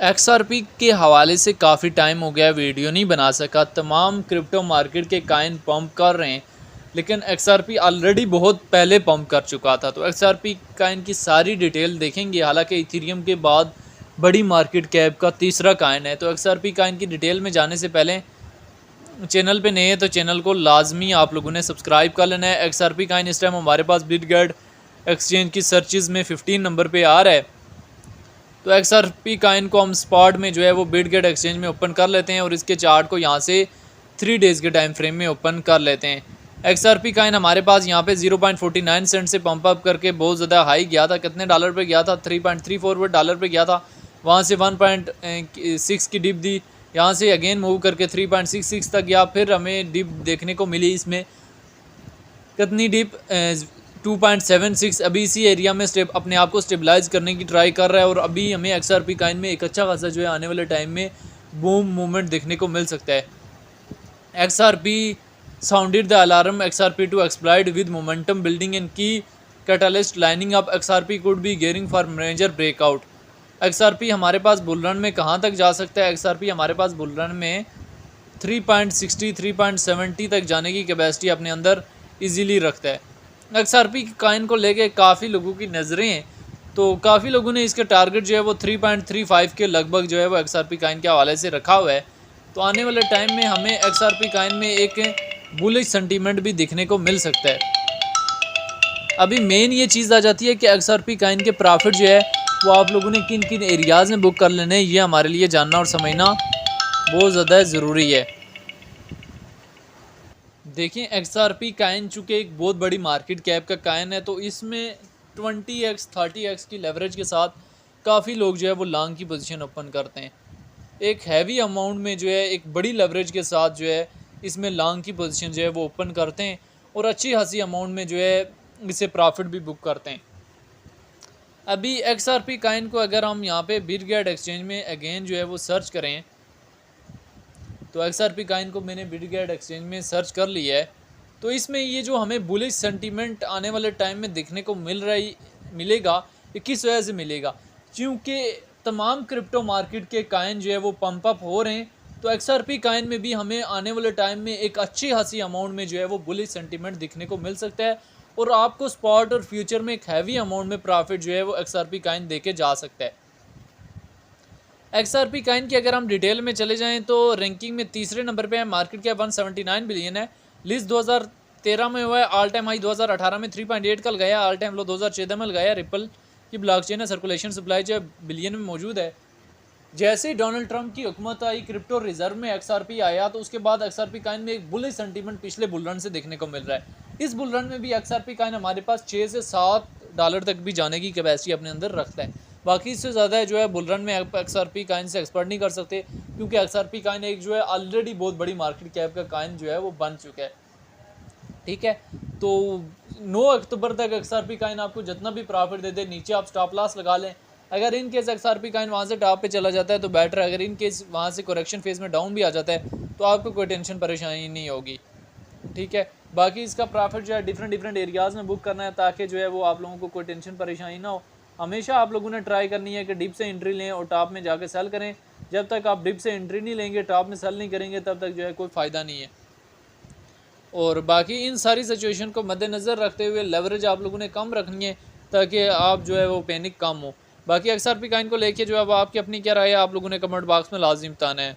XRP के हवाले से काफ़ी टाइम हो गया वीडियो नहीं बना सका। तमाम क्रिप्टो मार्केट के काइन पंप कर रहे हैं, लेकिन XRP ऑलरेडी बहुत पहले पंप कर चुका था। तो XRP काइन की सारी डिटेल देखेंगे। हालांकि इथेरियम के बाद बड़ी मार्केट कैप का तीसरा काइन है। तो XRP काइन की डिटेल में जाने से पहले चैनल पे नए हैं तो चैनल को लाजमी आप लोगों ने सब्सक्राइब कर लेना है। XRP काइन इस टाइम हमारे पास बिटगेट एक्सचेंज की सर्चेज़ में 15 नंबर पर आ रहा है। तो XRP काइन को हम स्पॉट में जो है वो बिटगेट एक्सचेंज में ओपन कर लेते हैं और इसके चार्ट को यहाँ से 3 डेज़ के टाइम फ्रेम में ओपन कर लेते हैं। XRP काइन हमारे पास यहाँ पे 0.49 सेंट से पंप अप करके बहुत ज़्यादा हाई गया था। कितने डॉलर पे गया था? 3.34 डॉलर पे गया था। वहाँ से 1.6 की डिप दी, यहाँ से अगेन मूव करके 3.66 तक गया। फिर हमें डिप देखने को मिली। इसमें कितनी डिप? 2.76। अभी इसी एरिया में अपने आप को स्टेबलाइज करने की ट्राई कर रहा है और अभी हमें XRP काइन में एक अच्छा खासा जो है आने वाले टाइम में बूम मूवमेंट देखने को मिल सकता है। XRP sounded the alarm. XRP to exploit with momentum building and key catalyst lining up. XRP could be gearing for major breakout. XRP हमारे पास बुल रन में कहाँ तक जा सकता है? XRP हमारे पास बुल रन में 3.60 3.70 तक जाने की कैपेसिटी अपने अंदर इजीली रखता है। XRP काइन को लेके काफ़ी लोगों की नज़रें हैं, तो काफ़ी लोगों ने इसका टारगेट जो है वो 3.35 के लगभग जो है वो XRP काइन के हवाले से रखा हुआ है। तो आने वाले टाइम में हमें XRP काइन में एक बुलिश सेंटीमेंट भी दिखने को मिल सकता है। अभी मेन ये चीज़ आ जाती है कि XRP काइन के प्रॉफिट जो है वो आप लोगों ने किन किन एरियाज़ में बुक कर लेने, ये हमारे लिए जानना और समझना बहुत ज़्यादा ज़रूरी है। देखिए, XRP काइन चूँकि एक बहुत बड़ी मार्केट कैप का काइन है, तो इसमें 20x 30x की लेवरेज के साथ काफ़ी लोग जो है वो लॉन्ग की पोजीशन ओपन करते हैं। एक हैवी अमाउंट में जो है एक बड़ी लेवरेज के साथ जो है इसमें लॉन्ग की पोजीशन जो है वो ओपन करते हैं और अच्छी खासी अमाउंट में जो है इससे प्रॉफिट भी बुक करते हैं। अभी XRP काइन को अगर हम यहाँ पे बिटगेट एक्सचेंज में अगेन जो है वो सर्च करें, तो XRP काइन को मैंने बिटगेट एक्सचेंज में सर्च कर लिया है। तो इसमें ये जो हमें बुलिश सेंटीमेंट आने वाले टाइम में देखने को मिलेगा, ये किस वजह से मिलेगा? क्योंकि तमाम क्रिप्टो मार्केट के काइन जो है वो पंप अप हो रहे हैं। तो XRP काइन में भी हमें आने वाले टाइम में एक अच्छी खासी अमाउंट में जो है वो बुलिश सेंटीमेंट दिखने को मिल सकता है और आपको स्पॉट और फ्यूचर में एक हैवी अमाउंट में प्रॉफिट जो है वो XRP काइन देके जा सकता है। XRP काइन की अगर हम डिटेल में चले जाएं तो रैंकिंग में तीसरे नंबर पे है। मार्केट कैप 179 बिलियन है। लिस्ट 2013 में हुआ है। ऑल टाइम हाई 2018 में 3.8 कल गया। ऑल टाइम लो 2014 में लगाया। रिपल की ब्लॉकचेन है, सर्कुलेशन सप्लाई जो बिलियन में मौजूद है। जैसे ही डोनाल्ड ट्रंप की हुकूमत आई, क्रिप्टो रिजर्व में XRP आया, तो उसके बाद XRP काइन में एक बुलिश सेंटीमेंट पिछले बुल रन से देखने को मिल रहा है। इस बुल रन में भी XRP काइन हमारे पास 6 से 7 डॉलर तक भी जाने की कैपेसिटी अपने अंदर रखता है। बाकी इससे ज़्यादा जो है बुल रन में XRP काइन से एक्सपर्ट नहीं कर सकते, क्योंकि XRP काइन एक जो है ऑलरेडी बहुत बड़ी मार्केट कैप का काइन जो है वो बन चुका है। ठीक है, तो 9 अक्टूबर तक XRP काइन आपको जितना भी प्रॉफिट दे दे, नीचे आप स्टॉप लॉस लगा लें। अगर इन केस XRP काइन वहाँ से टॉप पे चला जाता है तो बेटर। अगर इन केस वहाँ से करेक्शन फेज में डाउन भी आ जाता है तो आपको कोई टेंशन परेशानी नहीं होगी। ठीक है, बाकी इसका प्रॉफिट जो है डिफरेंट एरियाज़ में बुक करना है, ताकि जो है वो आप लोगों को कोई टेंशन परेशानी ना हो। हमेशा आप लोगों ने ट्राई करनी है कि डिप से एंट्री लें और टॉप में जाके सेल करें। जब तक आप डिप से एंट्री नहीं लेंगे, टॉप में सेल नहीं करेंगे, तब तक जो है कोई फ़ायदा नहीं है। और बाकी इन सारी सिचुएशन को मद्देनज़र रखते हुए लेवरेज आप लोगों ने कम रखनी है, ताकि आप जो है वो पैनिक कम हो। बाकी XRP काइन को लेके जो है वो आपकी अपनी क्या राय है, आप लोगों ने कमेंट बॉक्स में लाजिम बताना है।